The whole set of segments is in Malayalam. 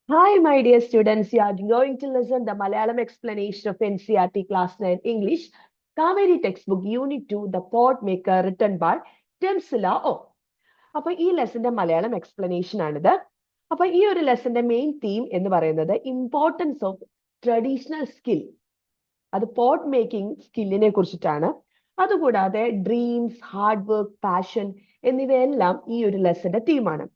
Hi, my dear students. You are going to listen the Malayalam explanation of NCERT Class 9 English, Kaveri Textbook Unit 2, The Pot Maker, written by Temsila O. അപ്പൊ ഈ ലെസന്റെ മലയാളം എക്സ്പ്ലനേഷൻ ആണിത്. അപ്പൊ ഈ ഒരു ലെസന്റെ മെയിൻ തീം എന്ന് പറയുന്നത് ഇമ്പോർട്ടൻസ് ഓഫ് ട്രഡീഷണൽ സ്കിൽ. അത് പോട്ട് മേക്കിംഗ് സ്കില്ലിനെ കുറിച്ചിട്ടാണ്. അതുകൂടാതെ ഡ്രീംസ്, ഹാർഡ് വർക്ക്, പാഷൻ എന്നിവയെല്ലാം ഈ ഒരു ലെസന്റെ തീമാണ്.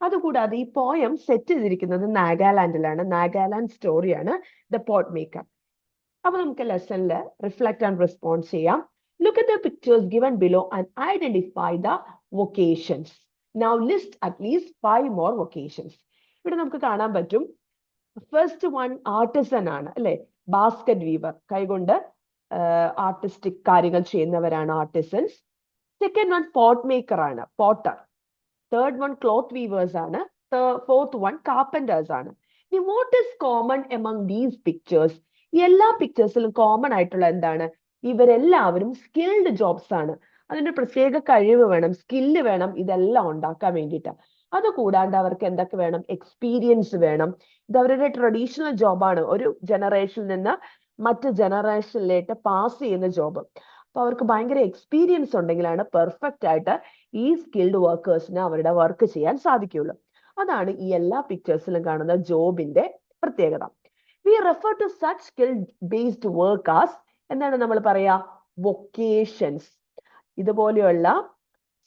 അതുകൂടാതെ ഈ പോയം സെറ്റ് ചെയ്തിരിക്കുന്നത് നാഗാലാൻഡിലാണ്. നാഗാലാൻഡ് സ്റ്റോറിയാണ് ദ പോട്ട് മേക്കർ. അപ്പൊ നമുക്ക് ലെസണിൽ റിഫ്ലക്ട് ആൻഡ് റെസ്പോണ്ട് ചെയ്യാം. Look at the pictures given below and identify the vocations. Now list at least 5 more vocations. ഇവിടെ നമുക്ക് കാണാൻ പറ്റും. ഫസ്റ്റ് വൺ ആർട്ടിസൺ ആണ് അല്ലെ, ബാസ്കറ്റ് വീവർ, കൈകൊണ്ട് ആർട്ടിസ്റ്റിക് കാര്യങ്ങൾ ചെയ്യുന്നവരാണ് artisans. Second one pot maker ആണ്, potter. Third one cloth weavers ആണ്. ഫോർത്ത് വൺ കാർപ്പന്റേഴ്സ് ആണ്. ഇനി what is common among these pictures? ഈ എല്ലാ പിക്ചേഴ്സിലും കോമൺ ആയിട്ടുള്ള എന്താണ്? ഇവരെല്ലാവരും സ്കിൽഡ് ജോബ്സ് ആണ്. അതിന്റെ പ്രത്യേക കഴിവ് വേണം, സ്കില്ല് വേണം ഇതെല്ലാം ഉണ്ടാക്കാൻ വേണ്ടിയിട്ട്. അതുകൂടാണ്ട് അവർക്ക് എന്തൊക്കെ വേണം? എക്സ്പീരിയൻസ് വേണം. ഇത് അവരുടെ ട്രഡീഷണൽ ജോബാണ്, ഒരു ജനറേഷനിൽ നിന്ന് മറ്റ് ജനറേഷനിലേക്ക് പാസ് ചെയ്യുന്ന ജോബ്. അപ്പൊ അവർക്ക് ഭയങ്കര എക്സ്പീരിയൻസ് ഉണ്ടെങ്കിലാണ് പെർഫെക്റ്റ് ആയിട്ട് ഈ സ്കിൽഡ് വർക്കേഴ്സിന് അവരുടെ വർക്ക് ചെയ്യാൻ സാധിക്കുള്ളൂ. അതാണ് ഈ എല്ലാ പിക്ചേഴ്സിലും കാണുന്ന ജോബിന്റെ പ്രത്യേകത. We refer to such skilled based work as, എന്താണ് നമ്മൾ പറയാ? വൊക്കേഷൻസ്. ഇതുപോലെയുള്ള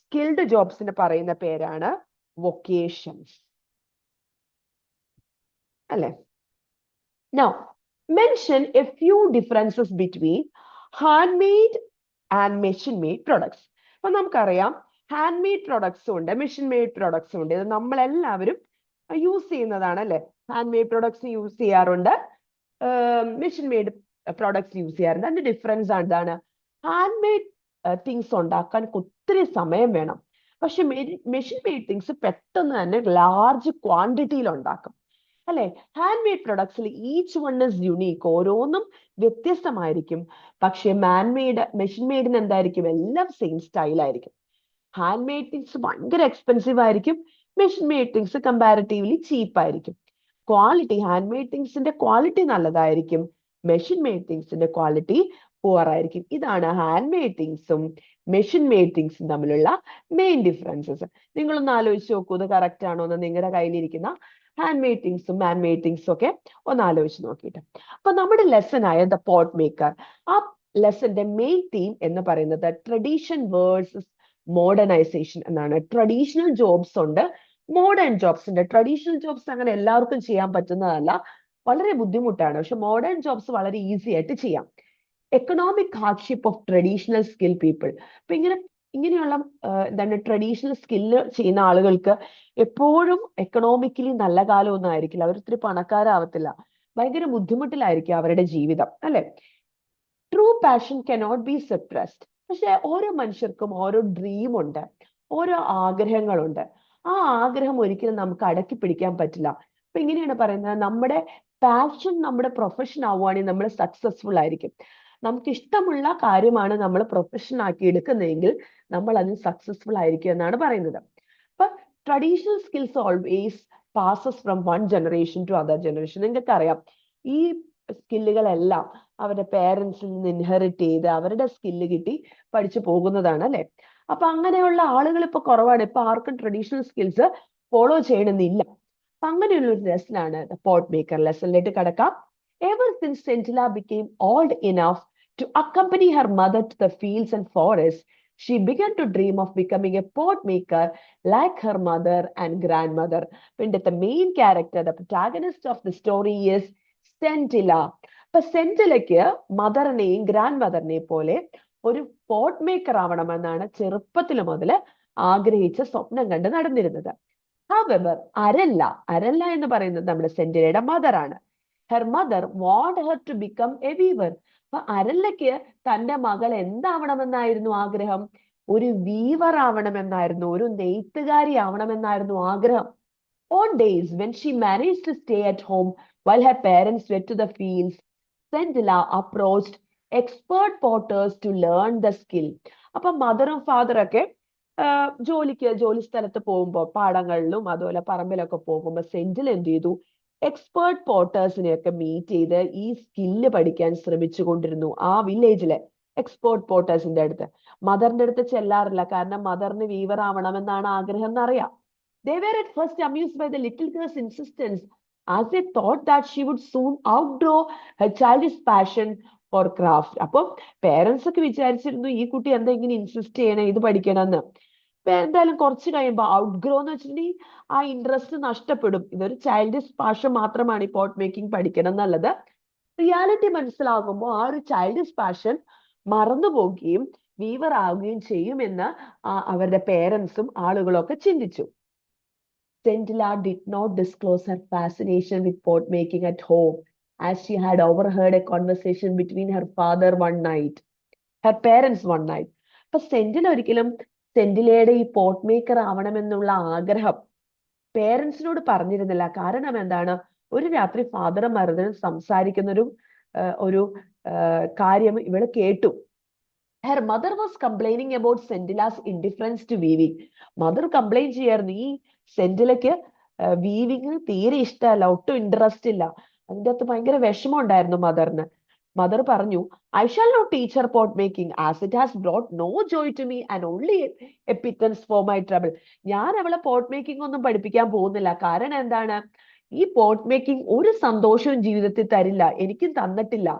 സ്കിൽഡ് ജോബ്സിന് പറയുന്ന പേരാണ് വൊക്കേഷൻസ് അല്ലെ. Now mention a few differences between handmade and machine made products. അപ്പൊ നമുക്കറിയാം ഹാൻഡ് മെയ്ഡ് പ്രൊഡക്ട്സും ഉണ്ട്, മെഷീൻ മെയ്ഡ് പ്രൊഡക്ട്സും ഉണ്ട്. ഇത് നമ്മളെല്ലാവരും യൂസ് ചെയ്യുന്നതാണ് അല്ലെ. ഹാൻഡ് മെയ്ഡ് പ്രൊഡക്ട്സ് യൂസ് ചെയ്യാറുണ്ട്, മെഷീൻ മെയ്ഡ് പ്രൊഡക്ട്സ് യൂസ് ചെയ്യാറുണ്ട്. അതിന്റെ ഡിഫറൻസ് എന്താണ്? ഹാൻഡ് മെയ്ഡ് തിങ്സ് ഉണ്ടാക്കാൻ ഒത്തിരി സമയം വേണം. പക്ഷെ മെഷീൻ മെയ്ഡ് തിങ്സ് പെട്ടെന്ന് തന്നെ ലാർജ് ക്വാണ്ടിറ്റിയിൽ ഉണ്ടാക്കും അല്ലെ. ഹാൻഡ് മെയ്ഡ് പ്രൊഡക്ട്സിൽ ഈച്ച് വൺ ഇസ് യുണീക്ക്, ഓരോന്നും വ്യത്യസ്തമായിരിക്കും. പക്ഷെ മെഷീൻ മെയ്ഡിന് എന്തായിരിക്കും? എല്ലാം സെയിം സ്റ്റൈൽ ആയിരിക്കും. ഹാൻഡ് മെയ്ഡ് തിങ്സ് ഭയങ്കര എക്സ്പെൻസീവ് ആയിരിക്കും, machine made things comparatively cheap ആയിരിക്കും. ക്വാളിറ്റി, ഹാൻഡ് മെയ്ഡ് തിങ്സിന്റെ ക്വാളിറ്റി നല്ലതായിരിക്കും, മെഷീൻ മെയ്ഡ് തിങ്സിന്റെ ക്വാളിറ്റി പുവർ ആയിരിക്കും. ഇതാണ് ഹാൻഡ് മെയ്ഡ് തിങ്സും മെഷീൻ മെയ്ഡ് തിങ്സും തമ്മിലുള്ള മെയിൻ ഡിഫറൻസസ്. നിങ്ങളൊന്ന് ആലോചിച്ച് നോക്കൂ, ഇത് കറക്റ്റ് ആണോ എന്ന്. നിങ്ങളുടെ കയ്യിലിരിക്കുന്ന ഹാൻഡ് മെയ്ഡ് തിങ്സും ഹാൻഡ് മെയ്ഡ് തിങ്സും ഒക്കെ ഒന്ന് ആലോചിച്ച് നോക്കിയിട്ട്. അപ്പൊ നമ്മുടെ ലെസൺ ആയ ദ പോട്ട് മേക്കർ, ആ ലെസന്റെ മെയിൻ തീം എന്ന് പറയുന്നത് ട്രഡീഷൻ വേഴ്സസ് മോഡേണൈസേഷൻ എന്നാണ്. ട്രഡീഷണൽ ജോബ്സ് ഉണ്ട്, മോഡേൺ ജോബ്സ് ഉണ്ട്. ട്രഡീഷണൽ ജോബ്സ് അങ്ങനെ എല്ലാവർക്കും ചെയ്യാൻ പറ്റുന്നതല്ല, വളരെ ബുദ്ധിമുട്ടാണ്. പക്ഷെ മോഡേൺ ജോബ്സ് വളരെ ഈസി ആയിട്ട് ചെയ്യാം. Economic hardship of traditional skill people. അപ്പൊ ഇങ്ങനെയുള്ള എന്താണ് ട്രഡീഷണൽ സ്കില്ല് ചെയ്യുന്ന ആളുകൾക്ക് എപ്പോഴും എക്കണോമിക്കലി നല്ല കാലമൊന്നും ആയിരിക്കില്ല. അവർ ഒത്തിരി പണക്കാരാവത്തില്ല, ഭയങ്കര ബുദ്ധിമുട്ടിലായിരിക്കും അവരുടെ ജീവിതം അല്ലെ. True passion cannot be suppressed. പക്ഷെ ഓരോ മനുഷ്യർക്കും ഓരോ ഡ്രീം ഉണ്ട്, ഓരോ ആഗ്രഹങ്ങളുണ്ട്. ആ ആഗ്രഹം ഒരിക്കലും നമുക്ക് അടക്കി പിടിക്കാൻ പറ്റില്ല. അപ്പൊ ഇങ്ങനെയാണ് പറയുന്നത്, നമ്മുടെ പാഷൻ നമ്മുടെ പ്രൊഫഷൻ ആവുകയാണെങ്കിൽ നമ്മൾ സക്സസ്ഫുൾ ആയിരിക്കും. നമുക്ക് ഇഷ്ടമുള്ള കാര്യമാണ് നമ്മൾ പ്രൊഫഷൻ ആക്കി എടുക്കുന്നതെങ്കിൽ നമ്മൾ അതിന് സക്സസ്ഫുൾ ആയിരിക്കും എന്നാണ് പറയുന്നത്. അപ്പൊ traditional skills always passes from one generation to other generation. നിങ്ങൾക്ക് അറിയാം ഈ സ്കില്ലുകളെല്ലാം അവരുടെ പേരൻസിൽ നിന്ന് ഇൻഹെറിറ്റ് ചെയ്ത് അവരുടെ സ്കില്ല് കിട്ടി പഠിച്ചു പോകുന്നതാണ് അല്ലെ. അപ്പൊ അങ്ങനെയുള്ള ആളുകൾ ഇപ്പൊ കുറവാണ്. ഇപ്പൊ ആർക്കും ട്രഡീഷണൽ സ്കിൽസ് ഫോളോ ചെയ്യണമെന്നില്ല. അപ്പൊ അങ്ങനെയുള്ള ഒരു ലെസനാണ് പോട്ട് മേക്കർ. ലെസണിലേക്ക് കടക്കാം. Ever since Sentila became old enough to accompany her mother to the fields and forests, she began to dream of becoming a pot maker like her mother and grandmother. The main character, the protagonist of the story is സെന്റില. അപ്പൊ സെന്റിലയ്ക്ക് മദറിനെയും ഗ്രാൻഡ് മദറിനെയും പോലെ ഒരു പോട്ട് മേക്കർ ആവണമെന്നാണ് ചെറുപ്പത്തിൽ മുതൽ ആഗ്രഹിച്ച് സ്വപ്നം കണ്ട് നടന്നിരുന്നത്. However, അരല്ല എന്ന് പറയുന്നത് നമ്മുടെ സെന്റിലയുടെ മദറാണ്. Her mother want her to become a weaver. അപ്പൊ അരല്ലയ്ക്ക് തന്റെ മകൾ എന്താവണമെന്നായിരുന്നു ആഗ്രഹം? ഒരു വീവർ ആവണമെന്നായിരുന്നു, ഒരു നെയ്ത്തുകാരി ആവണമെന്നായിരുന്നു ആഗ്രഹം. On days when she managed to stay at home while her parents went to the fields, Sendila approached expert potters to learn the skill. അപ്പൊ മദറും ഫാദറൊക്കെ ജോലി സ്ഥലത്ത് പോകുമ്പോൾ പാടങ്ങളിലും അതുപോലെ പറമ്പിലൊക്കെ പോകുമ്പോൾ സെന്റിൽ എന്ത് ചെയ്തു? എക്സ്പേർട്ട് പോട്ടേഴ്സിനെയൊക്കെ മീറ്റ് ചെയ്ത് ഈ സ്കില്ല് പഠിക്കാൻ ശ്രമിച്ചുകൊണ്ടിരുന്നു ആ വില്ലേജിലെ എക്സ്പേർട്ട് പോട്ടേഴ്സിന്റെ അടുത്ത്. മദറിന്റെ അടുത്ത് ചെല്ലാറില്ല, കാരണം മദറിന് വീവർ ആവണമെന്നാണ് ആഗ്രഹം എന്നറിയാം. They were at first amused by the little girl's insistence, as they thought that she would soon outgrow her childish passion for craft. അപ്പൊ പേരൻസ് ഒക്കെ വിചാരിച്ചിരുന്നു ഈ കുട്ടി എന്താ ഇങ്ങനെ ഇൻസിസ്റ്റ് ചെയ്യണേ ഇത് പഠിക്കണമെന്ന്. ഇപ്പൊ എന്തായാലും കുറച്ച് കഴിയുമ്പോ ഔട്ട്ഗ്രോ എന്ന് വെച്ചിട്ടുണ്ടെങ്കിൽ ആ ഇൻട്രസ്റ്റ് നഷ്ടപ്പെടും. ഇതൊരു ചൈൽഡിഷ് പാഷൻ മാത്രമാണ് ഈ പോട്ട് മേക്കിംഗ് പഠിക്കണം എന്നുള്ളത്. റിയാലിറ്റി മനസ്സിലാകുമ്പോൾ ആ ഒരു ചൈൽഡിഷ് പാഷൻ മറന്നു പോവുകയും വീവർ ആവുകയും ചെയ്യുമെന്ന് അവരുടെ പേരൻസും ആളുകളൊക്കെ ചിന്തിച്ചു. Centilla did not disclose her fascination with pot making at home, as she had overheard a conversation between her father one night, her parents one night. അപ്പൊ സെന്റില ഒരിക്കലും സെന്റിലയുടെ ഈ പോട്ട് മേക്കർ ആവണമെന്നുള്ള ആഗ്രഹം പേരൻസിനോട് പറഞ്ഞിരുന്നില്ല. കാരണം എന്താണ്, ഒരു രാത്രി ഫാദറും മദറും സംസാരിക്കുന്ന ഒരു കാര്യം ഇവള് കേട്ടു. Her mother was complaining about Centilla's indifference to weaving. Mother complain ചെയ്യായിരുന്നു, ഈ സെന്റിലയ്ക്ക് വീവിങ് തീരെ ഇഷ്ടമല്ല, ഒട്ടും ഇൻട്രസ്റ്റ് ഇല്ല. അതിൻ്റെ അകത്ത് ഭയങ്കര വിഷമം ഉണ്ടായിരുന്നു മദറിന്. മദർ പറഞ്ഞു, I shall not teach her pot making, as it has brought no joy to me and only a pittance for my trouble. ഞാൻ അവളെ പോട്ട് മേക്കിംഗ് ഒന്നും പഠിപ്പിക്കാൻ പോകുന്നില്ല. കാരണം എന്താണ്, ഈ പോട്ട് മേക്കിംഗ് ഒരു സന്തോഷവും ജീവിതത്തിൽ തരില്ല, എനിക്കും തന്നിട്ടില്ല.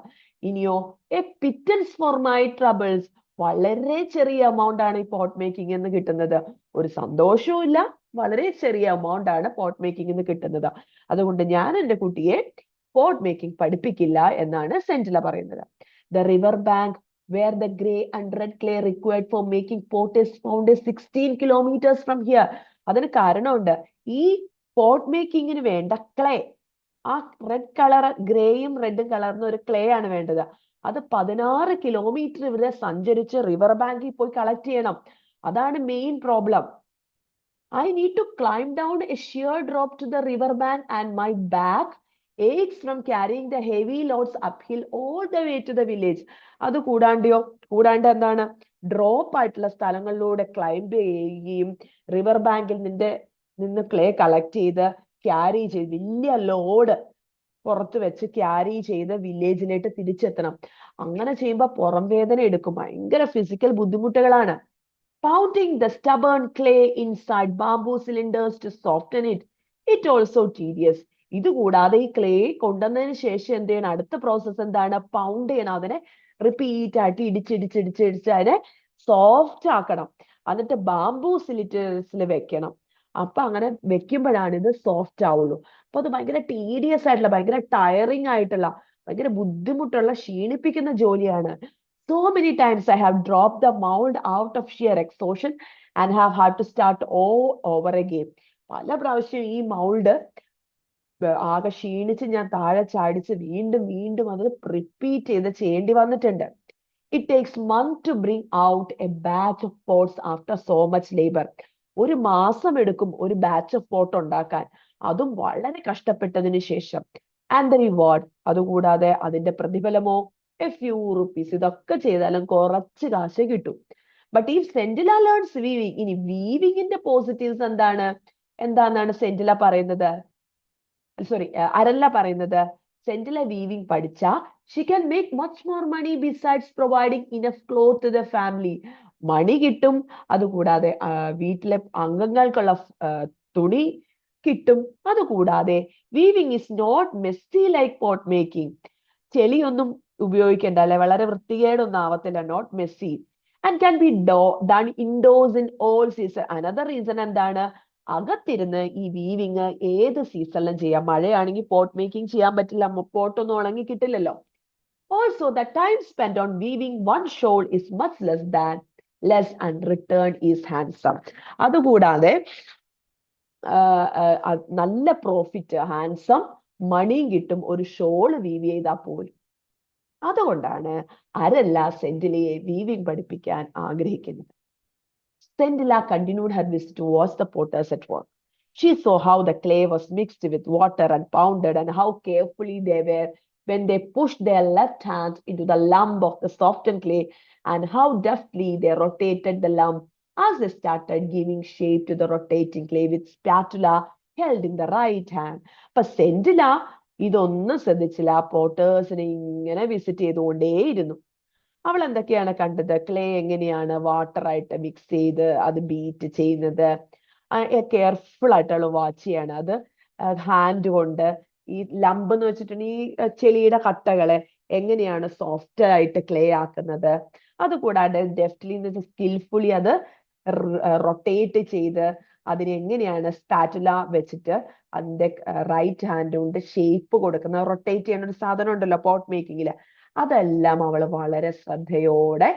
ഇനിയോ എ പിറ്റൻസ് ഫോർ മൈ ട്രബിൾസ്, വളരെ ചെറിയ എമൗണ്ട് ആണ് ഈ പോട്ട് മേക്കിംഗ് എന്ന് കിട്ടുന്നത്. ഒരു സന്തോഷവും ഇല്ല, വളരെ ചെറിയ എമൗണ്ട് ആണ് പോട്ട് മേക്കിംഗ് എന്ന് കിട്ടുന്നത്. അതുകൊണ്ട് ഞാൻ എൻ്റെ കുട്ടിയെ പോട്ട് മേക്കിംഗ് പഠിപ്പിക്കില്ല എന്നാണ് സെന്റില പറയുന്നത്. The river bank where the grey and red clay required for making pot is found is 16 kilometers from here. അതിന് കാരണമുണ്ട്. ഈ പോട്ട് മേക്കിങ്ങിന് വേണ്ട ക്ലേ, ആ റെഡ് കളർ, ഗ്രേയും റെഡും കളർന്ന ഒരു ക്ലേ ആണ് വേണ്ടത്. അത് 16 കിലോമീറ്റർ ഇവിടെ സഞ്ചരിച്ച് റിവർ ബാങ്കിൽ പോയി കളക്ട് ചെയ്യണം. അതാണ് main problem. I need to climb down a sheer drop to the river bank and my back aches from carrying the heavy loads uphill all the way to the village. അത് കൂടാണ്ട് എന്താണ്, ഡ്രോപ്പ് ആയിട്ടുള്ള സ്ഥലങ്ങളിലൂടെ ക്ലൈംബ് ചെയ്യുകയും റിവർ ബാങ്കിൽ നിന്ന് ക്ലേ കളക്ട് ചെയ്ത് ക്യാരി ചെയ്ത് വലിയ ലോഡ് പുറത്ത് വെച്ച് ക്യാരി ചെയ്ത് വില്ലേജിലേക്ക് തിരിച്ചെത്തണം. അങ്ങനെ ചെയ്യുമ്പോൾ പുറം വേദന എടുക്കും, ഭയങ്കര ഫിസിക്കൽ ബുദ്ധിമുട്ടുകളാണ്. Pounding the stubborn clay inside bamboo cylinders to soften it also tedious. ഇത് കൂടാതെ ഈ ക്ലേ കൊണ്ടുവന്നതിന് ശേഷം എന്ത് ചെയ്യണം, അടുത്ത പ്രോസസ് എന്താണ്, പൗണ്ട് ചെയ്യണം. അതിനെ റിപ്പീറ്റ് ആയിട്ട് ഇടിച്ച് അതിനെ സോഫ്റ്റ് ആക്കണം. എന്നിട്ട് ബാംബൂ സിലിണ്ടേഴ്സിൽ വെക്കണം. അപ്പൊ അങ്ങനെ വെക്കുമ്പോഴാണ് ഇത് സോഫ്റ്റ് ആവുള്ളൂ. അപ്പൊ അത് ഭയങ്കര ടീഡിയസ് ആയിട്ടുള്ള, ഭയങ്കര ടയറിങ് ആയിട്ടുള്ള, ഭയങ്കര ബുദ്ധിമുട്ടുള്ള, ക്ഷീണിപ്പിക്കുന്ന ജോലിയാണ്. So many times I have dropped the mold out of sheer exhaustion and have had to start all over again. പല പ്രാവശ്യം ഈ മൗൾഡ് ആകെ ക്ഷീണിച്ച് ഞാൻ താഴെ ചാടിച്ച് വീണ്ടും അത് റിപ്പീറ്റ് ചെയ്യേണ്ടി വന്നിട്ടുണ്ട്. It takes months to bring out a batch of pots after so much labor. ഒരു മാസം എടുക്കും ഒരു ബാച്ച് ഓഫ് പോട്ട് ഉണ്ടാക്കാൻ, അതും വളരെ കഷ്ടപ്പെട്ടതിന് ശേഷം. And the reward, അതുകൂടാതെ അതിന്റെ പ്രതിഫലമോ a few rupees. ഇതൊക്കെ ചെയ്താലും കുറച്ച് കാശ് കിട്ടും. ബട്ട് ഈ സെന്റില ലേൺസ് വീവിങ്, ഇനി വീവിങ്ങിന്റെ പോസിറ്റീവ്സ് എന്താണെന്നാണ് സെന്റില പറയുന്നത്, അരല്ല പറയുന്നത്. സെന്റില വീവിങ് പഠിച്ച she can make much more money besides providing enough clothes to the family. Money കിട്ടും, അതുകൂടാതെ വീട്ടിലെ അംഗങ്ങൾക്കുള്ള തുണി കിട്ടും. അതുകൂടാതെ weaving is not messy like pot making. ചെളിയൊന്നും ഉപയോഗിക്കേണ്ട, അല്ലെ, വളരെ വൃത്തികേടൊന്നും ആവത്തില്ല, not messy, and can be done indoors in all season. Another reason എന്താണ്, അകത്തിരുന്ന് ഈ വീവിങ് ഏത് സീസണിലും ചെയ്യാം. മഴയാണെങ്കിൽ പോട്ട് മേക്കിംഗ് ചെയ്യാൻ പറ്റില്ല, പോട്ടൊന്നും ഉണങ്ങി കിട്ടില്ലല്ലോ. Also the time spend on weaving one shawl is much less and return is handsome. അതുകൂടാതെ നല്ല പ്രോഫിറ്റ്, ഹാൻസം, മണിയും കിട്ടും ഒരു ഷോള് വീവ് ചെയ്താൽ പോലും. അതുകൊണ്ടാണ് അരല്ല സെന്റിലയെ വീവിങ് പഠിപ്പിക്കാൻ ആഗ്രഹിക്കുന്നത്. Centilla continued her visit to watch the potters at work. She saw how the clay was mixed with water and pounded, and how carefully they were when they pushed their left hand into the lump of the softened clay, and how deftly they rotated the lump as they started giving shape to the rotating clay with spatula held in the right hand. അപ്പൊ സെന്റില ഇതൊന്നും ശ്രദ്ധിച്ചില്ല, പോട്ടേഴ്സിനെ ഇങ്ങനെ വിസിറ്റ് ചെയ്തുകൊണ്ടേയിരുന്നു. അവൾ എന്തൊക്കെയാണ് കണ്ടത്? ക്ലേ എങ്ങനെയാണ് വാട്ടർ ആയിട്ട് മിക്സ് ചെയ്ത് അത് ബീറ്റ് ചെയ്യുന്നത്, കെയർഫുൾ ആയിട്ട് അവൾ വാച്ച് ചെയ്യാണ്. അത് ഹാൻഡ് കൊണ്ട് ഈ ലംബ് എന്ന് വെച്ചിട്ടുണ്ടെങ്കിൽ ഈ ചെളിയുടെ കട്ടകളെ എങ്ങനെയാണ് സോഫ്റ്റ് ആയിട്ട് ക്ലേ ആക്കുന്നത്, അതുകൂടാതെ ഡെഫ്റ്റ്ലി സ്കിൽഫുള്ളി അത് റൊട്ടേറ്റ് ചെയ്ത് അതിന് എങ്ങനെയാണ് സ്പാറ്റുല വെച്ചിട്ട് അതിന്റെ റൈറ്റ് ഹാൻഡ് കൊണ്ട് ഷേപ്പ് കൊടുക്കുന്ന റൊട്ടേറ്റ് ചെയ്യുന്ന ഒരു സാധനം ഉണ്ടല്ലോ പോട്ട് മേക്കിങ്ങില്, അതെല്ലാം അവൾ വളരെ ശ്രദ്ധയോടെ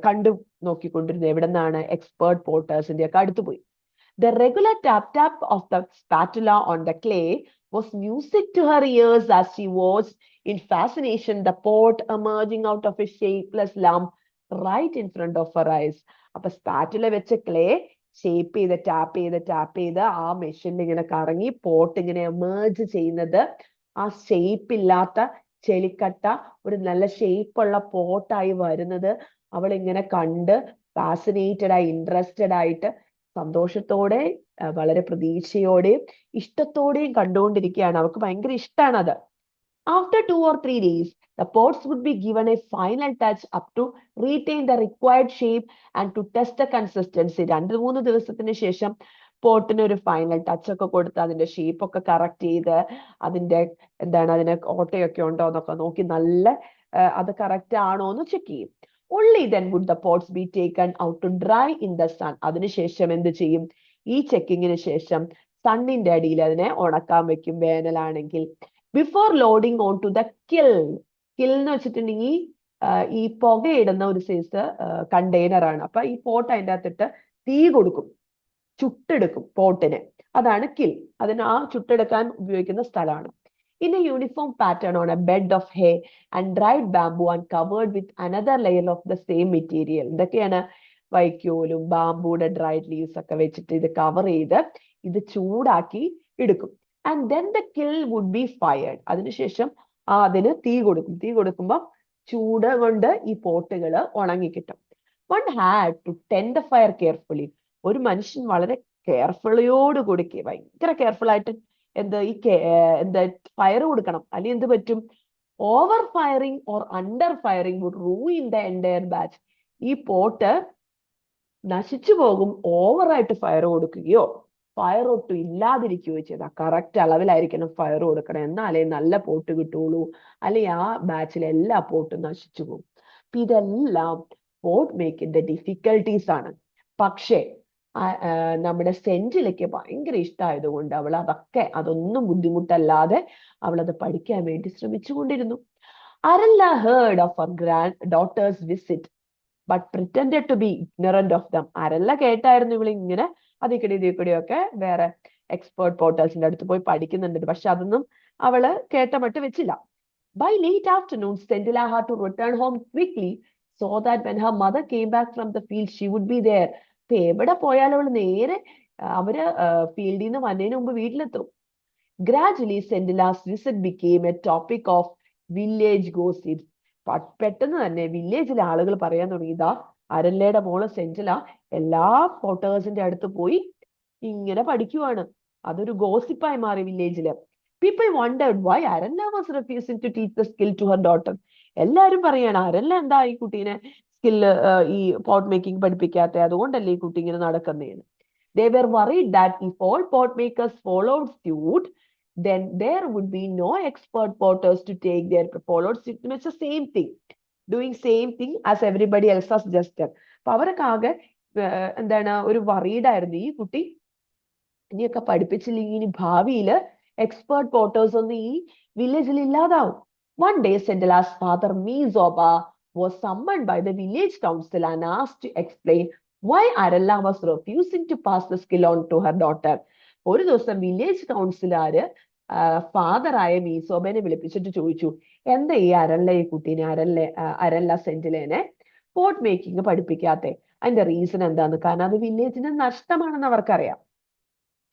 കണ്ടു നോക്കിക്കൊണ്ടിരുന്നു. എവിടെ നിന്നാണ്? എക്സ്പേർട്ട് പോട്ടേഴ്സിന്റെ ഒക്കെ അടുത്ത് പോയി. The regular tap tap of the spatula on the clay was music to her ears as she watched in fascination the pot emerging out of a shapeless lump right in front of her eyes. അപ്പൊ സ്പാറ്റുല വെച്ച് ക്ലേ ഷേപ്പ് ചെയ്ത് ടാപ്പ് ചെയ്ത് ആ മെഷീനിൽ ഇങ്ങനെ കറങ്ങി പോട്ട് ഇങ്ങനെ എമേർജ് ചെയ്യുന്നത്, ആ ഷേപ്പ് ഇല്ലാത്ത ചെളിക്കട്ട ഒരു നല്ല ഷേപ്പുള്ള പോട്ടായി വരുന്നത് അവൾ ഇങ്ങനെ കണ്ട് ഫാസിനേറ്റഡ് ആയി, ഇൻട്രസ്റ്റഡ് ആയിട്ട്, സന്തോഷത്തോടെ, വളരെ പ്രതീക്ഷയോടെയും ഇഷ്ടത്തോടെയും കണ്ടുകൊണ്ടിരിക്കുകയാണ്. അവൾക്ക് ഭയങ്കര ഇഷ്ടമാണ് അത്. After 2 or 3 days, the pots would be given a final touch up to retain the required shape and to test the consistency. 2-3 ദിവസത്തിന് ശേഷം പോട്ടിന് ഒരു ഫൈനൽ ടച്ച് ഒക്കെ കൊടുത്ത് അതിന്റെ ഷേപ്പ് ഒക്കെ കറക്റ്റ് ചെയ്ത് അതിന്റെ അതിന് ഓട്ടയൊക്കെ ഉണ്ടോ എന്നൊക്കെ നോക്കി നല്ല അത് കറക്റ്റ് ആണോ എന്ന് ചെക്ക് ചെയ്യും. Only then would the pots be taken out to dry in the sun. അതിനുശേഷം എന്ത് ചെയ്യും? ഈ ചെക്കിങ്ങിന് ശേഷം സണ്ണിന്റെ അടിയിൽ അതിനെ ഉണക്കാൻ വെക്കും വേനലാണെങ്കിൽ. Before loading on to the kiln. Kiln എന്ന് വെച്ചിട്ടുണ്ടെങ്കിൽ ഈ പുകയിടുന്ന ഒരു സൈസ് കണ്ടെയ്നർ ആണ്. അപ്പൊ ഈ പോട്ട് അതിൻ്റെ അകത്തിട്ട് തീ കൊടുക്കും, ചുട്ടെടുക്കും പോട്ടിനെ, അതാണ് കിൽ. അതിന് ആ ചുട്ടെടുക്കാൻ ഉപയോഗിക്കുന്ന സ്ഥലമാണ്. In a uniform pattern on a bed of hay and dried bamboo and covered with another layer of the same material. ഇതൊക്കെയാണ് വൈക്കോലും ബാംബൂടെ ഡ്രൈഡ് ലീവ്സ് ഒക്കെ വെച്ചിട്ട് ഇത് കവർ ചെയ്ത് ഇത് ചൂടാക്കി എടുക്കും. And then the kiln would be fired. അതിനുശേഷം അതിന് തീ കൊടുക്കും. തീ കൊടുക്കുമ്പോൾ ചൂട് കൊണ്ട് ഈ പോട്ടുകൾ ഉണങ്ങി കിട്ടും. One had to tend the fire carefully. ഒരു മനുഷ്യൻ വളരെ കെയർഫുള്ളിയോടുകൂടി ഭയങ്കര കെയർഫുൾ ആയിട്ട് ഫയർ കൊടുക്കണം. അല്ലെങ്കിൽ എന്ത് പറ്റും? Over firing or under firing would ruin the entire batch. ഈ പോട്ട് നശിച്ചു പോകും ഓവറായിട്ട് ഫയർ കൊടുക്കുകയോ ഫയർ ഒട്ടും ഇല്ലാതിരിക്കുകയോ ചെയ്താൽ. കറക്റ്റ് അളവിലായിരിക്കണം ഫയർ കൊടുക്കണം, എന്നാലേ നല്ല പോട്ട് കിട്ടുള്ളൂ, അല്ലെങ്കിൽ ആ ബാച്ചിലെ എല്ലാ പോട്ടും നശിച്ചു പോകും. അപ്പൊ ഇതെല്ലാം പോട്ട് മേക്കിന്റെ ഡിഫിക്കൽട്ടീസ് ആണ്. പക്ഷേ നമ്മുടെ സെന്റിലേക്ക് ഭയങ്കര ഇഷ്ടമായതുകൊണ്ട് അവൾ അതൊന്നും ബുദ്ധിമുട്ടല്ലാതെ അവൾ അത് പഠിക്കാൻ വേണ്ടി ശ്രമിച്ചുകൊണ്ടിരുന്നു. Arella heard of her granddaughter's visit but pretended to be ignorant of them. അരല്ല കേട്ടായിരുന്നു ഇവൾ ഇങ്ങനെ ഇതിക്കൂടിയൊക്കെ വേറെ എക്സ്പേർട്ട് പോട്ടേഴ്സിന്റെ അടുത്ത് പോയി പഠിക്കുന്നുണ്ട്, പക്ഷെ അതൊന്നും അവള് കേട്ട മട്ട് വെച്ചില്ല. By late afternoon, Stendila had to return home quickly so that when her mother came back from the field, she would be there. എവിടെ പോയാലും അവൾ നേരെ അവര് ഫീൽഡിൽ നിന്ന് വന്നതിന് മുമ്പ് വീട്ടിലെത്തും. Gradually, Stendila's visit became a topic of village gossips. പെട്ടെന്ന് തന്നെ വില്ലേജിലെ ആളുകൾ പറയാൻ തുടങ്ങിയതാ അരല്ലയുടെ മോള് സെന്റില എല്ലാ പോട്ടേഴ്സിന്റെ അടുത്ത് പോയി ഇങ്ങനെ പഠിക്കുവാണ്. അതൊരു ഗോസിപ്പായി മാറി വില്ലേജില്. People wondered why Arella was refusing to teach the skill to her daughter. എല്ലാരും പറയാണ് അരല്ല എന്താ ഈ കുട്ടീനെ സ്കില്ല് ഈ പോട്ട് മേക്കിംഗ് പഠിപ്പിക്കാത്ത, അതുകൊണ്ടല്ലേ ഈ കുട്ടി ഇങ്ങനെ നടക്കുന്നേന്ന്. They were worried that if all pot makers followed suit, then there would be no expert potters to take their followed suit. It's the same thing, doing same thing as everybody else has just done. അപ്പൊ അവരൊക്കെ ആകെ ഒരു worried ആയിരുന്നു. ഈ കുട്ടി ഇനിയൊക്കെ പഠിപ്പിച്ചില്ലെങ്കിൽ ഇനി ഭാവിയില് എക്സ്പേർട്ട് പോട്ടേഴ്സ് ഒന്നും ഈ വില്ലേജിൽ ഇല്ലാതാവും. One day, Sendila's father, Mizoba, was summoned by the village council and asked to explain why Arella was refusing to pass the skill on to her daughter. ഒരു ദിവസം വില്ലേജ് കൗൺസിലാര് ഫാദറായ മീസോബനെ വിളിപ്പിച്ചിട്ട് ചോദിച്ചു, എന്താ ഈ കുട്ടീനെ അരല്ല സെന്റിലേനെ പോട്ട് മേക്കിംഗ് പഠിപ്പിക്കാത്തെ, അതിന്റെ റീസൺ എന്താന്ന്? കാരണം അത് വില്ലേജിന് നഷ്ടമാണെന്ന് അവർക്കറിയാം.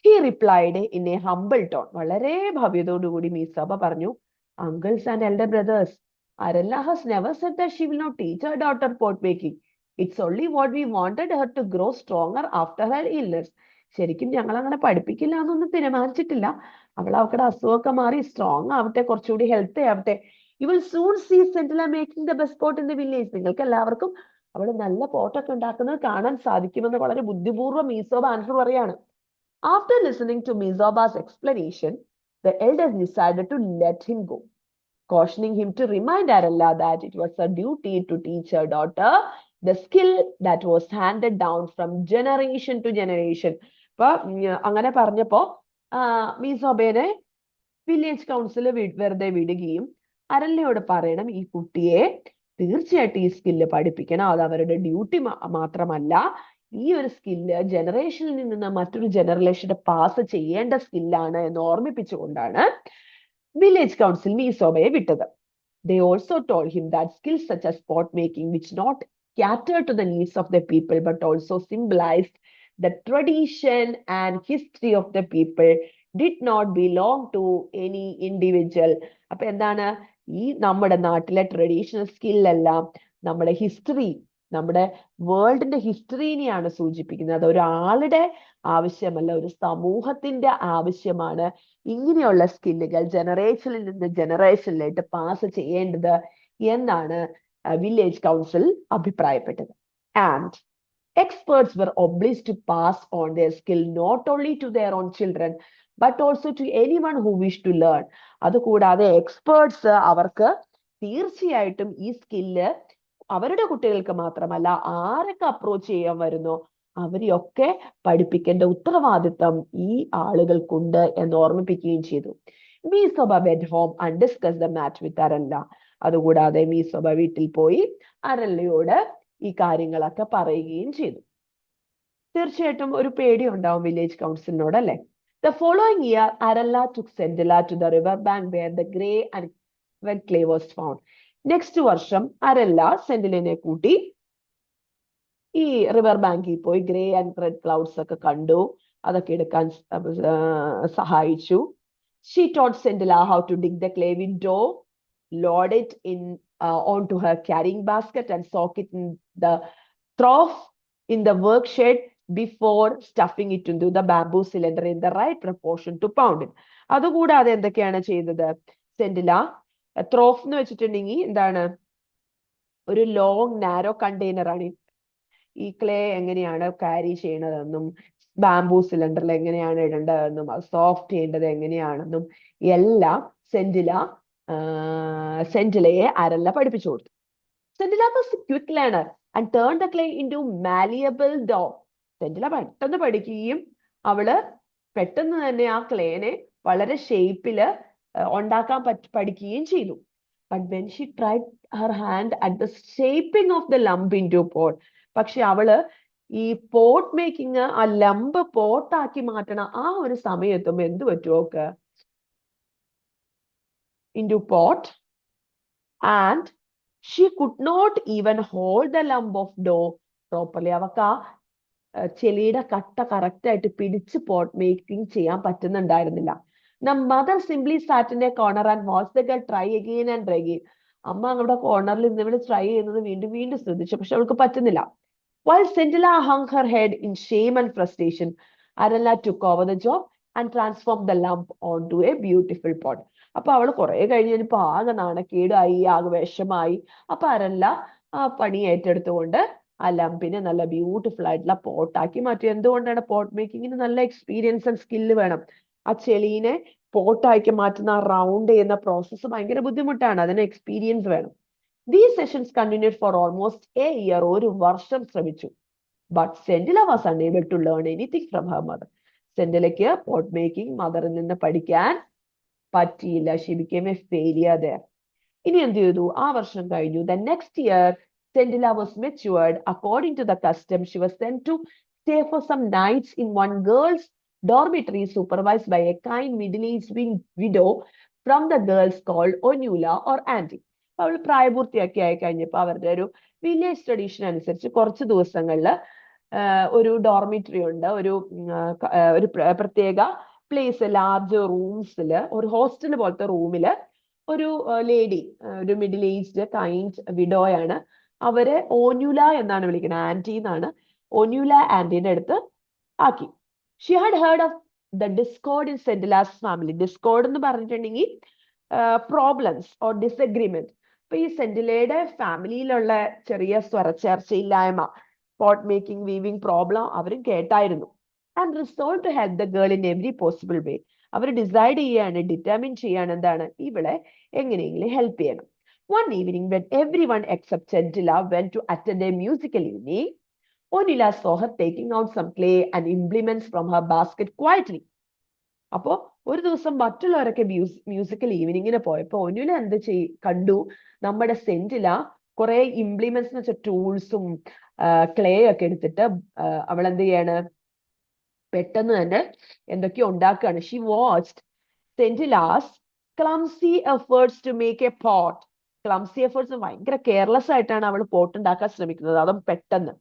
He replied in a humble tone. വളരെ ഭവ്യതയോടുകൂടി മീസോബ പറഞ്ഞു, uncles and elder brothers, Arella has never said that she will not teach her daughter pot making. It's only what we wanted her to grow stronger after her illness. ശരിക്കും ഞങ്ങൾ അങ്ങനെ പഠിപ്പിക്കില്ല എന്നൊന്നും തീരുമാനിച്ചിട്ടില്ല. അവളുടെ അസുഖമൊക്കെ മാറി സ്ട്രോങ് ആവട്ടെ, കുറച്ചുകൂടി ഹെൽത്തി ആവട്ടെ. You will soon see Sentila making the best pot in the village. നിങ്ങൾക്ക് എല്ലാവർക്കും അവള് നല്ല പോട്ടൊക്കെ ഉണ്ടാക്കുന്നത് കാണാൻ സാധിക്കുമെന്ന് വളരെ ബുദ്ധിപൂർവ്വം മീസോബ ആൻസർ പറയാണ്. After listening to Mizoba's explanation, the elders decided to let him go, cautioning him to remind Arella that it was her duty to teach her daughter the skill that was handed down from generation to generation. അപ്പൊ അങ്ങനെ പറഞ്ഞപ്പോ മീസോബേനെ വില്ലേജ് കൗൺസിൽ വെറുതെ വിടുകയും അരല്ലയോട് പറയണം ഈ കുട്ടിയെ തീർച്ചയായിട്ടും ഈ സ്കില്ല് പഠിപ്പിക്കണം, അത് അവരുടെ ഡ്യൂട്ടി മാത്രമല്ല, ഈ ഒരു സ്കില്ല് ജനറേഷനിൽ നിന്ന് മറ്റൊരു ജനറേഷന് പാസ് ചെയ്യേണ്ട സ്കില്ലാണ് എന്ന് ഓർമ്മിപ്പിച്ചുകൊണ്ടാണ് വില്ലേജ് കൗൺസിൽ മീസോബയെ വിട്ടത്. They also told him that skills such as pot making, which not catered to the needs of the people but also symbolized the tradition and history of the people, did not belong to any individual. അപ്പൊ എന്താണ്, ഈ നമ്മുടെ നാട്ടിലെ ട്രഡീഷണൽ സ്കില്ലെല്ലാം നമ്മുടെ ഹിസ്റ്ററി, നമ്മുടെ വേൾഡിന്റെ ഹിസ്റ്ററിനെയാണ് സൂചിപ്പിക്കുന്നത്. അത് ഒരാളുടെ ആവശ്യമല്ല, ഒരു സമൂഹത്തിന്റെ ആവശ്യമാണ് ഇങ്ങനെയുള്ള സ്കില്ലുകൾ ജനറേഷനിൽ നിന്ന് ജനറേഷനിലേക്ക് പാസ് ചെയ്യേണ്ടത് എന്നാണ് വില്ലേജ് കൗൺസിൽ അഭിപ്രായപ്പെട്ടത്. And experts were obliged to pass on their skill not only to their own children but also to anyone who wished to learn. അതുകൂടാതെ എക്സ്പേർട്സ് അവർക്ക് തീർച്ചയായിട്ടും ഈ സ്കില്ല് അവരുടെ കുട്ടികൾക്ക് മാത്രമല്ല, ആരൊക്കെ അപ്രോച്ച് ചെയ്യാൻ വരുന്നോ അവരെയൊക്കെ പഠിപ്പിക്കേണ്ട ഉത്തരവാദിത്തം ഈ ആളുകൾക്കുണ്ട് എന്ന് ഓർമ്മിപ്പിക്കുകയും ചെയ്തു. മീസോബ went home and discussed the matter with അരല്ല. അതുകൂടാതെ മീസോബ വീട്ടിൽ പോയി അരല്ലയോട് ഈ കാര്യങ്ങളൊക്കെ പറയുകയും ചെയ്തു. തീർച്ചയായിട്ടും ഒരു പേടി ഉണ്ടാവും വില്ലേജ് കൗൺസിലിനോട്, അല്ലെ? The following year, Arella took Sendila to the river bank where the grey and red clay was found. Next വർഷം അരല്ല സെന്റിലിനെ കൂട്ടി ഈ റിവർ ബാങ്കിൽ പോയി ഗ്രേ ആൻഡ് റെഡ് ക്ലൗഡ്സ് ഒക്കെ കണ്ടു, അതൊക്കെ എടുക്കാൻ സഹായിച്ചു. She taught Sendila how to dig the clay window, load it in onto her carrying basket and soak it in the trough in the work shed before stuffing it into the bamboo cylinder in the right proportion to pound it. അതുകൂടാതെ എന്തൊക്കെയാണ് ചെയ്തത്? സെന്റില ത്രോഫ് എന്ന് വെച്ചിട്ടുണ്ടെങ്കിൽ എന്താണ്, ഒരു ലോങ് നാരോ കണ്ടെയ്നർ ആണ്. ഈ ക്ലേ എങ്ങനെയാണ് ക്യാരി ചെയ്യണതെന്നും ബാംബൂ സിലിണ്ടറിൽ എങ്ങനെയാണ് ഇടേണ്ടതെന്നും അത് സോഫ്റ്റ് ചെയ്യേണ്ടത് എങ്ങനെയാണെന്നും എല്ലാം സെന്റിലയെ അരല്ല പഠിപ്പിച്ചു കൊടുത്തു. Sentila was a quick learner and turn the clay into malleable dough. Sentila പെട്ടെന്ന് പഠിക്കുകയും അവള് പെട്ടെന്ന് തന്നെ ആ ക്ലേനെ വളരെ ഷേപ്പില് ഉണ്ടാക്കാൻ പഠിക്കുകയും ചെയ്തു. But when she tried her hand at the shaping of the lump into pot, പക്ഷെ അവള് ഈ പോട്ട് മേക്കിംഗ്, ആ ലംബ് പോട്ടാക്കി മാറ്റണം, ആ ഒരു സമയത്തും എന്ത് പറ്റുമോക്ക് into pot, and she could not even hold the lump of dough properly. അവക്ക് ആ ചെളിയുടെ കട്ട കറക്റ്റ് ആയിട്ട് പിടിച്ച് പോട്ട് മേക്കിംഗ് ചെയ്യാൻ പറ്റുന്നുണ്ടായിരുന്നില്ല. The mother simply sat in a corner and watched the girl try again and again. അമ്മ അവിടെ കോർണറിൽ നിന്ന് ട്രൈ ചെയ്യുന്നത് വീണ്ടും വീണ്ടും ശ്രദ്ധിച്ചു, പക്ഷെ അവൾക്ക് പറ്റുന്നില്ല. While Sendila hung her head in shame and frustration, Arella took over the job and transformed the lump onto a beautiful pot. അപ്പൊ അവൾ കുറെ കഴിഞ്ഞപ്പോ ആകെ നാണക്കേടായി, ആകെ വിഷമായി. അപ്പൊ അരല്ല ആ പണി ഏറ്റെടുത്തുകൊണ്ട് ആ ലംപിനെ നല്ല ബ്യൂട്ടിഫുൾ ആയിട്ടുള്ള പോട്ടാക്കി മാറ്റി. എന്തുകൊണ്ടാണ്? പോട്ട് മേക്കിങ്ങിന് നല്ല എക്സ്പീരിയൻസ് ആൻഡ് സ്കില്ല് വേണം. ആ ചെളീനെ പോട്ടാക്കി മാറ്റുന്ന ആ റൗണ്ട് ചെയ്യുന്ന പ്രോസസ്സ് ഭയങ്കര ബുദ്ധിമുട്ടാണ്, അതിന് എക്സ്പീരിയൻസ് വേണം. These sessions continued for almost a year. ഒരു വർഷം ശ്രമിച്ചു. But Sendila was unable to learn anything from her mother. സെന്റിലയ്ക്ക് പോട്ട് മേക്കിംഗ് മദറിൽ നിന്ന് പഠിക്കാൻ പറ്റിയില്ല. She became a failure there. ഇനി എന്ത് ചെയ്തു? ആ വർഷം കഴിഞ്ഞു. The next year, Sendila was matured. According to the custom, she was sent to stay for some nights in one girl's dormitory supervised by a kind middle-aged widow from the girls called Onula or Auntie. അവൾ പ്രായപൂർത്തിയാക്കി ആയി കഴിഞ്ഞപ്പോൾ അവരുടെ ഒരു വില്ലേജ് ട്രഡീഷൻ അനുസരിച്ച് കുറച്ച് ദിവസങ്ങളിൽ ഒരു ഡോർമിറ്ററി ഉണ്ട്, ഒരു പ്രത്യേക പ്ലേസ്, ലാർജ് റൂംസിൽ, ഒരു ഹോസ്റ്റൽ പോലത്തെ റൂമില് ഒരു ലേഡി, ഒരു മിഡിൽ ഏജ്ഡ് കൈൻഡ് വിഡോയാണ്. അവരെ ഓന്യുല എന്നാണ് വിളിക്കുന്നത്, ആന്റി എന്നാണ്. ഒന്യുല ആന്റീന്റെ അടുത്ത് ആക്കി. She had heard of the discord in Sendila's family. Discord എന്ന് പറഞ്ഞിട്ടുണ്ടെങ്കിൽ പ്രോബ്ലംസ് ഓർ ഡിസഗ്രിമെന്റ്. അപ്പൊ ഈ സെന്റിലയുടെ ഫാമിലിയിലുള്ള ചെറിയ സ്വരച്ചേർച്ചയില്ലായ്മ, പോട്ട് മേക്കിംഗ്, വീവിംഗ് പ്രോബ്ലം അവരും കേട്ടായിരുന്നു. And resolve to help the girl in every possible way. അവർ ഡിസൈഡ് ചെയ്യാണ്, ഡിറ്റർമിൻ ചെയ്യാണ് എന്താണ്, ഇവളെ എങ്ങനെയെങ്കിലും ഹെൽപ്പ് ചെയ്യണം. One evening, when everyone except Sentila went to attend a musical evening, Onila saw her taking out some clay and implements from her basket quietly. അപ്പോ ഒരു ദിവസം മറ്റുള്ളവരൊക്കെ മ്യൂസിക്കൽ ഈവനിങ്ങിന് പോയപ്പോ ഒനുല എന്ത് കണ്ടു, നമ്മുടെ സെന്റില കുറെ ഇംപ്ലിമെന്റ്സ് എന്ന് വെച്ചാൽ ടൂൾസും ക്ലേ ഒക്കെ എടുത്തിട്ട് അവൾ എന്ത് ചെയ്യാണ്, പെട്ടെന്ന് തന്നെ എന്തൊക്കെയോ ഉണ്ടാക്കുകയാണ്. She watched Sentila's clumsy efforts to make a pot. Clumsy efforts, ഭയങ്കര കെയർലെസ് ആയിട്ടാണ് അവൾ പോട്ട് ഉണ്ടാക്കാൻ ശ്രമിക്കുന്നത്, അതും പെട്ടെന്ന്.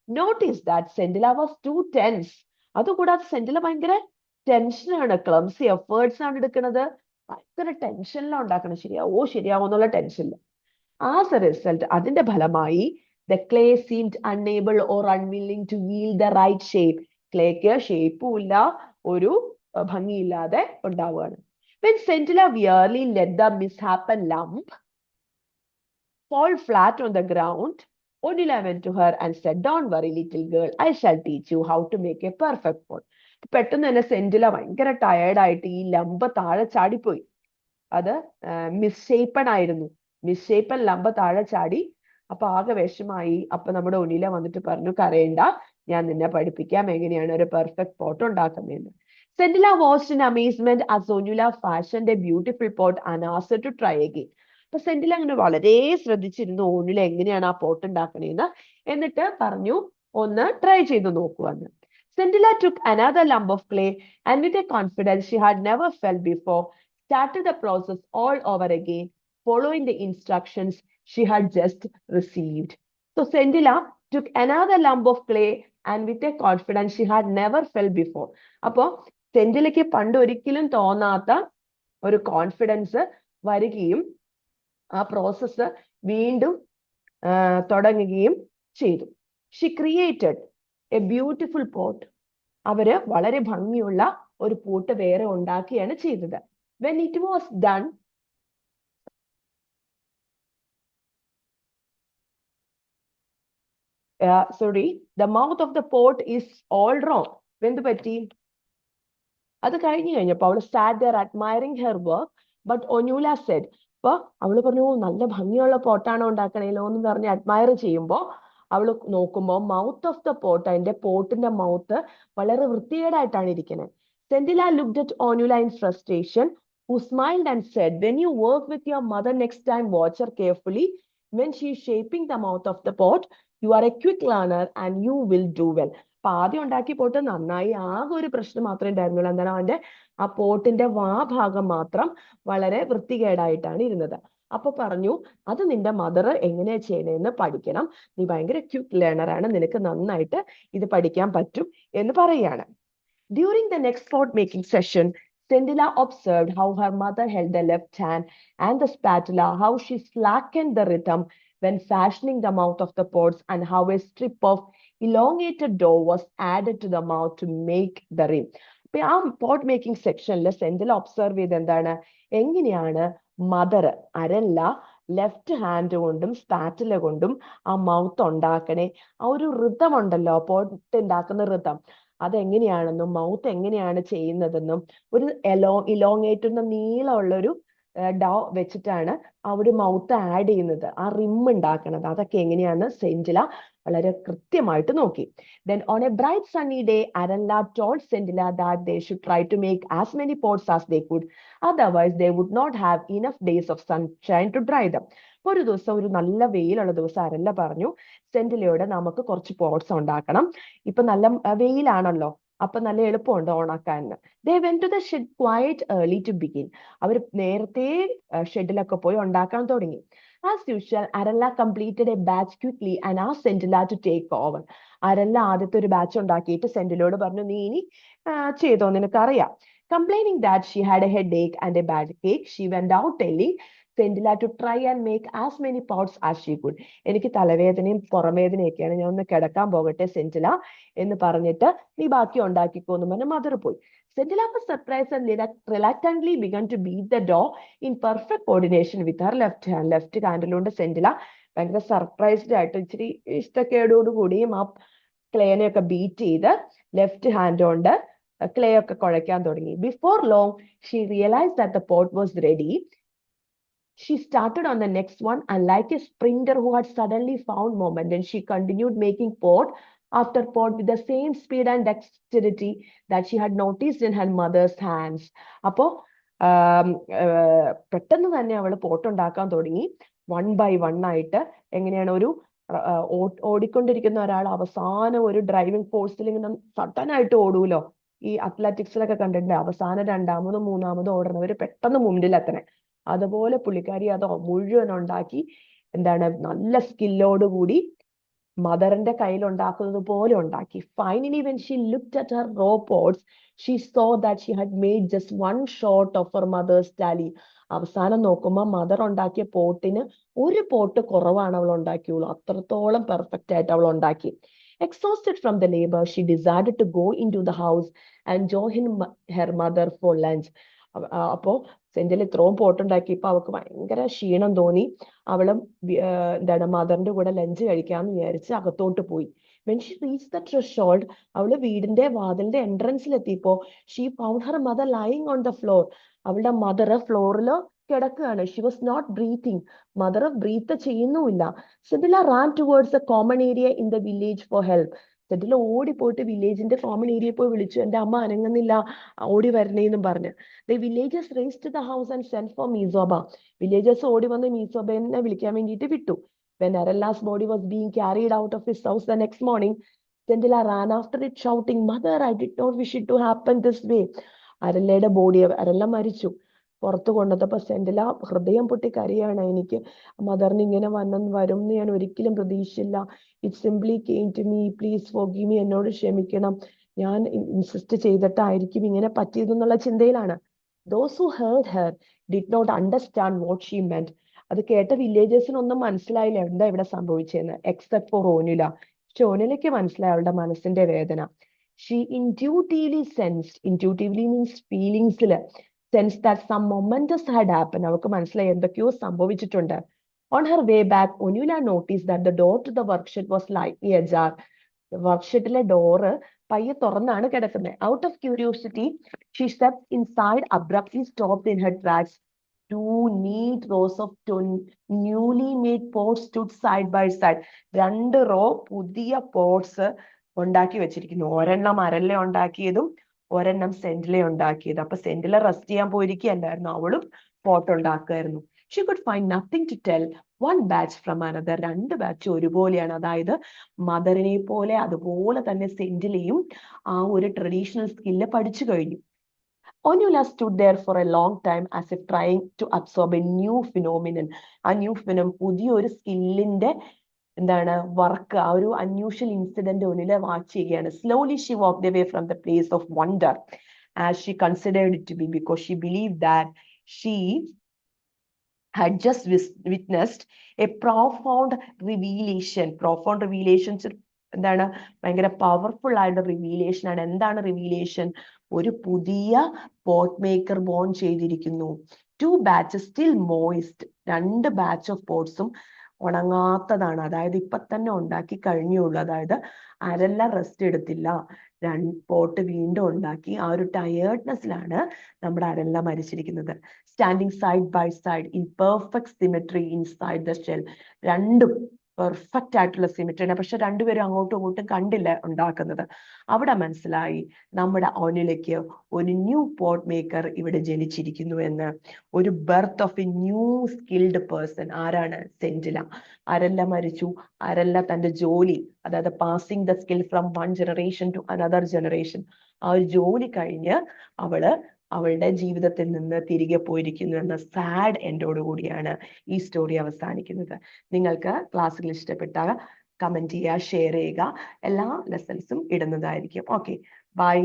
Notice that Sentila was too tense. അതുകൂടാതെ സെന്റില ഭയങ്കര ടെൻഷനാണ്, ക്ലംസി എഫേർട്സ് ആണ് എടുക്കുന്നത്, ഭയങ്കര ടെൻഷനിലാണ് ഉണ്ടാക്കണം, ശരിയാവോ എന്നുള്ള ടെൻഷനിൽ. ആസ് എ റിസൾട്ട്, അതിന്റെ ഫലമായി the clay seemed unable or unwilling to wheel the right shape. ക്ലേക്ക് ഷേപ്പും ഇല്ല, ഒരു ഭംഗിയില്ലാതെ ഉണ്ടാവുകയാണ്. When Sentila wearily let the misshapen lump fall flat on the ground, Onila went to her and said, "Don't worry, little girl, I shall teach you how to make a perfect pot." പെട്ടെന്ന് തന്നെ സെന്റില ഭയങ്കര ടയേർഡായിട്ട് ഈ ലംബ താഴെ ചാടിപ്പോയി. അത് മിസ്ഷേപ്പൺ ആയിരുന്നു. മിസ്ഷേപ്പൺ ലംബ താഴെ ചാടി. അപ്പൊ ആകെ വിഷമായി. അപ്പൊ നമ്മുടെ ഒനില വന്നിട്ട് പറഞ്ഞു, കരയണ്ട, ഞാൻ നിന്നെ പഠിപ്പിക്കാം എങ്ങനെയാണ് ഒരു പെർഫെക്റ്റ് പോട്ട് ഉണ്ടാക്കുന്നതെന്ന്. Sentila watched in amazement as Onula fashioned a beautiful pot and asked her to try again. അപ്പൊ സെന്റില അങ്ങനെ വളരെ ശ്രദ്ധിച്ചിരുന്നു ഓനുല എങ്ങനെയാണ് ആ പോട്ട് ഉണ്ടാക്കണേന്ന്. എന്നിട്ട് പറഞ്ഞു, ഒന്ന് ട്രൈ ചെയ്ത് നോക്കുവെന്ന്. Sentila took another lump of clay and with a confidence she had never felt before, started the process all over again, following the instructions she had just received. So Sentila took another lump of clay and with a confidence she had never felt before. അപ്പോ സെന്റിലയ്ക്ക് പണ്ട് ഒരിക്കലും തോന്നാത്ത ഒരു കോൺഫിഡൻസ് വരികയും ആ പ്രോസസ്സ് വീണ്ടും തുടങ്ങുകയും ചെയ്തു. She created a beautiful pot. അവര് വളരെ ഭംഗിയുള്ള ഒരു പോട്ട് വേറെ ഉണ്ടാക്കിയാണ് ചെയ്തത്. When it was done, the mouth of the pot is all wrong. എന്ത് പറ്റി? അത് കഴിഞ്ഞപ്പോ അവള് sat there admiring her work, but Onula said, അപ്പൊ അവള് പറഞ്ഞു, നല്ല ഭംഗിയുള്ള പോട്ടാണോ ഉണ്ടാക്കണേലോ എന്ന് പറഞ്ഞ് അഡ്മയർ ചെയ്യുമ്പോ അവള് നോക്കുമ്പോ മൗത്ത് ഓഫ് ദ പോട്ട്, അതിന്റെ പോട്ടിന്റെ മൗത്ത് വളരെ വൃത്തികേടായിട്ടാണ് ഇരിക്കുന്നത്. Sentila looked at Onula in frustration, who smiled and said, when you work with your mother next time, watch her carefully. When she is shaping the mouth of the pot, you are a quick learner and you will do well. അപ്പൊ ആദ്യം ഉണ്ടാക്കി പോട്ട് നന്നായി. ആകെ ഒരു പ്രശ്നം മാത്രമേ ഉണ്ടായിരുന്നുള്ളൂ, എന്താണ്, അവന്റെ ആ പോട്ടിന്റെ ഭാഗം മാത്രം വളരെ വൃത്തികേടായിട്ടാണ് ഇരുന്നത്. അപ്പൊ പറഞ്ഞു, അത് നിന്റെ മദർ എങ്ങനെയാ ചെയ്യണേന്ന് പഠിക്കണം, നീ ഭയങ്കര ക്വിക്ക് ലേണർ ആണ്, നിനക്ക് നന്നായിട്ട് ഇത് പഠിക്കാൻ പറ്റും എന്ന് പറയാണ്. During the next pot making session, Sentila observed how her mother held the left hand and the spatula, how she slackened the rhythm when fashioning the mouth of the pots, and how a strip of elongated dough was added to the mouth to make the rim. അപ്പൊ ആ പോട്ട് മേക്കിംഗ് സെക്ഷനിൽ സെന്റില ഒബ്സർവ് ചെയ്ത് എന്താണ്, എങ്ങനെയാണ് മദർ അരല്ല ലെഫ്റ്റ് ഹാൻഡ് കൊണ്ടും സ്പാറ്റില കൊണ്ടും ആ മൗത്ത് ഉണ്ടാക്കണേ. ആ ഒരു ഋതം ഉണ്ടല്ലോ, പോട്ട് ഉണ്ടാക്കുന്ന ഋതം, അതെങ്ങനെയാണെന്നും മൗത്ത് എങ്ങനെയാണ് ചെയ്യുന്നതെന്നും ഒരു ഇലോങ്ങേറ്റുന്ന നീളമുള്ളൊരു ഡോ വെച്ചിട്ടാണ് ആ ഒരു മൗത്ത് ആഡ് ചെയ്യുന്നത്, ആ റിം ഉണ്ടാക്കണത്, അതൊക്കെ എങ്ങനെയാണ് സെന്റില വളരെ കൃത്യമായിട്ട് നോക്കി. Then on a bright sunny day, Arella told Sentila that they should try to make as many pots as they could, otherwise they would not have enough days of sunshine to dry them. ഒരു ദിവസം, ഒരു നല്ല വെയിലുള്ള ദിവസം അരല്ല പറഞ്ഞു സെന്റിലയോട്, നമുക്ക് കുറച്ച് പോട്ട്സ് ഉണ്ടാക്കണം, ഇപ്പൊ നല്ല വെയിലാണല്ലോ, അപ്പൊ നല്ല എളുപ്പമുണ്ട് ഓണാക്കാൻ. They went to the shed quite early to begin. അവർ നേരത്തെ ഷെഡിലൊക്കെ പോയി ഉണ്ടാക്കാൻ തുടങ്ങി. As usual, Arella completed a batch quickly and asked Sentila to take over. അരല്ല ആദ്യത്തെ ഒരു ബാച്ച് ഉണ്ടാക്കിയിട്ട് സെന്റിലോട് പറഞ്ഞു, നീ ഇനി ചെയ്തോ, നിനക്കറിയാം. Complaining that she had a headache and a bad cake, she went out telling Sendila to try and make as many pots as she could. എനിക്ക് തലവേദനയും പുറമേദനയൊക്കെയാണ്, ഞാൻ ഒന്ന് കിടക്കാൻ പോകട്ടെ സെന്റില എന്ന് പറഞ്ഞിട്ട് നീ ബാക്കി ഉണ്ടാക്കിക്കോ എന്ന് പറഞ്ഞ മദർ പോയി. Sendila was surprised and reluctantly began to beat the dough in perfect coordination with her left hand. Left ഹാൻഡിലുകൊണ്ട് സെന്റില ഭയങ്കര സർപ്രൈസ്ഡ് ആയിട്ട് ഇച്ചിരി ഇഷ്ടക്കേടോടുകൂടിയും ആ ക്ലേനെയൊക്കെ ബീറ്റ് ചെയ്ത് ലെഫ്റ്റ് ഹാൻഡ് കൊണ്ട് ക്ലേ ഒക്കെ കുഴയ്ക്കാൻ തുടങ്ങി. Before long, she realized that the pot was ready. She started on the next one, and like a sprinter who had suddenly found momentum, she continued making pot after pot with the same speed and dexterity that she had noticed in her mother's hands. അപ്പോ പെട്ടെന്ന് തന്നെ അവൾ പോട്ട് ഉണ്ടാക്കാൻ തുടങ്ങി. 1 by 1 ആയിട്ട്. എങ്ങനെയാണ് ഒരു ഓടിക്കൊണ്ടിരിക്കുന്ന ഒരാൾ അവസാനം ഒരു ഡ്രൈവിംഗ് ഫോഴ്സിൽ ഇങ്ങനെ സഡൻ ആയിട്ട് ഓടൂലോ, ഈ അത്ലറ്റിക്സിലൊക്കെ കണ്ടിട്ടുണ്ട്, അവസാനം രണ്ടാമതും മൂന്നാമതും ഓടുന്നവര് പെട്ടെന്ന് മുമ്പിലെത്തണേ. അതുപോലെ പുള്ളിക്കാരി അത് മുഴുവൻ ഉണ്ടാക്കി, എന്താണ്, നല്ല സ്കില്ലോടുകൂടി മദറിന്റെ കയ്യിൽ ഉണ്ടാക്കുന്നത് പോലെ ഉണ്ടാക്കി. Finally, when she looked at her raw pots, she saw that she had made just one short of her mother's tally. അവസാനം നോക്കുമ്പോൾ മദർ ഉണ്ടാക്കിയ പോട്ടിന് ഒരു പോട്ട് കുറവാണ് അവൾ ഉണ്ടാക്കിയുള്ളൂ. അത്രത്തോളം പെർഫെക്റ്റ് ആയിട്ട് അവൾ ഉണ്ടാക്കി. Exhausted from the labor, she decided to go into the house and join her mother for lunch. അപ്പോ സെന്റിൽ ഇത്രയും പോട്ടുണ്ടാക്കിയപ്പോ അവൾക്ക് ഭയങ്കര ക്ഷീണം തോന്നി. അവളും എന്താണ് മദറിന്റെ കൂടെ ലഞ്ച് കഴിക്കാന്ന് വിചാരിച്ച് അകത്തോട്ട് പോയി. When she reached the threshold, അവള് വീടിന്റെ വാതിലിന്റെ എൻട്രൻസിൽ എത്തിയപ്പോ she found her mother lying on the floor. അവളുടെ മദർ ഫ്ലോറിൽ കിടക്കുകയാണ്. She was not breathing. Mother breathe ചെയ്യുന്നുമില്ല. Sendila ran towards the common area in the village for help. Sentila ഓടിപ്പോയിട്ട് വില്ലേജിന്റെ കോമൺ ഏരിയയിൽ പോയി വിളിച്ചു, എന്റെ അമ്മ അനങ്ങുന്നില്ല, ഓടി വരണേന്നും പറഞ്ഞ്. The villagers raced to the house and sent for Mizoba. Villagers ഓടി വന്ന് മീസോബനെ വിളിക്കാൻ വേണ്ടിയിട്ട് വിട്ടു. When Arella's body was being carried out of his house the next morning, Sendila ran after it shouting, "Mother, I did not wish it to happen this way." അരല്ലയുടെ ബോഡി, അരല്ല മരിച്ചു, പുറത്തു കൊണ്ടുവന്നപ്പോ സെന്റില ഹൃദയം പൊട്ടി കരയാണ്. എനിക്ക് മദറിന് ഇങ്ങനെ വരും എന്ന് ഞാൻ ഒരിക്കലും പ്രതീക്ഷിച്ചില്ല. It simply came to me, please forgive me, എന്നോട് ക്ഷമിക്കണം, ഞാൻ ഇൻസിസ്റ്റ് ചെയ്തിട്ടായിരിക്കും ഇങ്ങനെ പറ്റിയതെന്നുള്ള ചിന്തയിലാണ്. Those who heard her did not understand what she meant. അത് കേട്ട വില്ലേജേഴ്സിനൊന്നും മനസ്സിലായില്ല എന്താ ഇവിടെ സംഭവിച്ചതെന്ന്, എക്സെപ്റ്റ് ഫോർ ഓനുല. പക്ഷെ ഓനുലയ്ക്ക് മനസ്സിലായി അവളുടെ മനസ്സിന്റെ വേദന. She intuitively means feelingsല്, sensed that some momentous had happened. അവൾക്ക് മനസ്സിലായി എന്തൊക്കെയോ സംഭവിച്ചിട്ടുണ്ട്. On her way back, Onula noticed that the door to the workshed was slightly ajar. വർക്ക്ഷെഡിലെ ഡോറ് പയ്യെ തുറന്നാണ് കിടക്കുന്നത്. Out of curiosity, she stepped inside, abruptly stopped in her tracks. 2 neat rows of newly made pots stood side by side. 2 raw പുതിയ പോട്ട്സ് ഉണ്ടാക്കി വെച്ചിരിക്കുന്നു. ഒരെണ്ണം അരല്ല ഉണ്ടാക്കിയതും ഒരെണ്ണം സെന്റിലെ ഉണ്ടാക്കിയത്. അപ്പൊ സെന്റിലെ റെസ്റ്റ് ചെയ്യാൻ പോയിരിക്കുകയല്ലായിരുന്നു, അവളും pot ഉണ്ടാക്കുമായിരുന്നു. She could find nothing to tell one batch from another. 2 batch ഒരുപോലെയാണ്. അതായത് മദറിനെ പോലെ അതുപോലെ തന്നെ സെന്റിലെയും ആ ഒരു ട്രഡീഷണൽ സ്കില്ല് പഠിച്ചു കഴിഞ്ഞു. Onula stood there for a long time as if trying to absorb a new phenomenon. ആ ന്യൂ ഫിനോമിനൻ, പുതിയൊരു സ്കില്ലിന്റെ എന്താണ് വർക്ക്, ആ ഒരു അൺയൂഷ്വൽ ഇൻസിഡന്റ് ഒന്നിലെ വാച്ച് ചെയ്യുകയാണ്. Slowly she walked away from the place of wonder as she considered it to be, because she believed that she had just witnessed a profound revelation. Profound revelations എന്താണ്, ഭയങ്കര പവർഫുൾ ആയിട്ടുള്ള റിവീലേഷൻ ആണ്. എന്താണ് റിവീലേഷൻ? ഒരു പുതിയ പോട്ട് മേക്കർ ബോൺ ചെയ്തിരിക്കുന്നു. 2 batches still moist. 2 batch of പോട്ട്സും ഉണങ്ങാത്തതാണ്. അതായത് ഇപ്പൊ തന്നെ ഉണ്ടാക്കി കഴിഞ്ഞുള്ളൂ. അതായത് അരല്ല റെസ്റ്റ് എടുത്തില്ല, 2 പോട്ട് വീണ്ടും ഉണ്ടാക്കി. ആ ഒരു ടയേർഡ്നെസ്സിലാണ് നമ്മുടെ അരല്ല മരിച്ചിരിക്കുന്നത്. Standing side by side in perfect symmetry inside the shell. 2 perfect ആയിട്ടുള്ള സിമെട്രിയാണ്. പക്ഷെ 2 പേരും അങ്ങോട്ടും ഇങ്ങോട്ടും കണ്ടില്ല ഉണ്ടാക്കുന്നത്. അവിടെ മനസ്സിലായി നമ്മുടെ ഒനിലയ്ക്ക് ഒരു ന്യൂ പോട്ട് മേക്കർ ഇവിടെ ജനിച്ചിരിക്കുന്നു എന്ന്. ഒരു birth of A new skilled person. ആരാണ്? സെന്റില. അരല്ല മരിച്ചു. അരല്ല തന്റെ ജോലി, അതായത് passing the skill from 1 generation to another generation, ആ ഒരു ജോലി കഴിഞ്ഞ് അവളുടെ ജീവിതത്തിൽ നിന്ന് തിരികെ പോയിരിക്കുന്നു എന്ന സാഡ് എൻഡോടുകൂടിയാണ് ഈ സ്റ്റോറി അവസാനിക്കുന്നത്. നിങ്ങൾക്ക് ക്ലാസ്സുകൾ ഇഷ്ടപ്പെട്ടാൽ കമന്റ് ചെയ്യുക, ഷെയർ ചെയ്യുക. എല്ലാ ലെസൺസും ഇടുന്നതായിരിക്കും. Okay, by.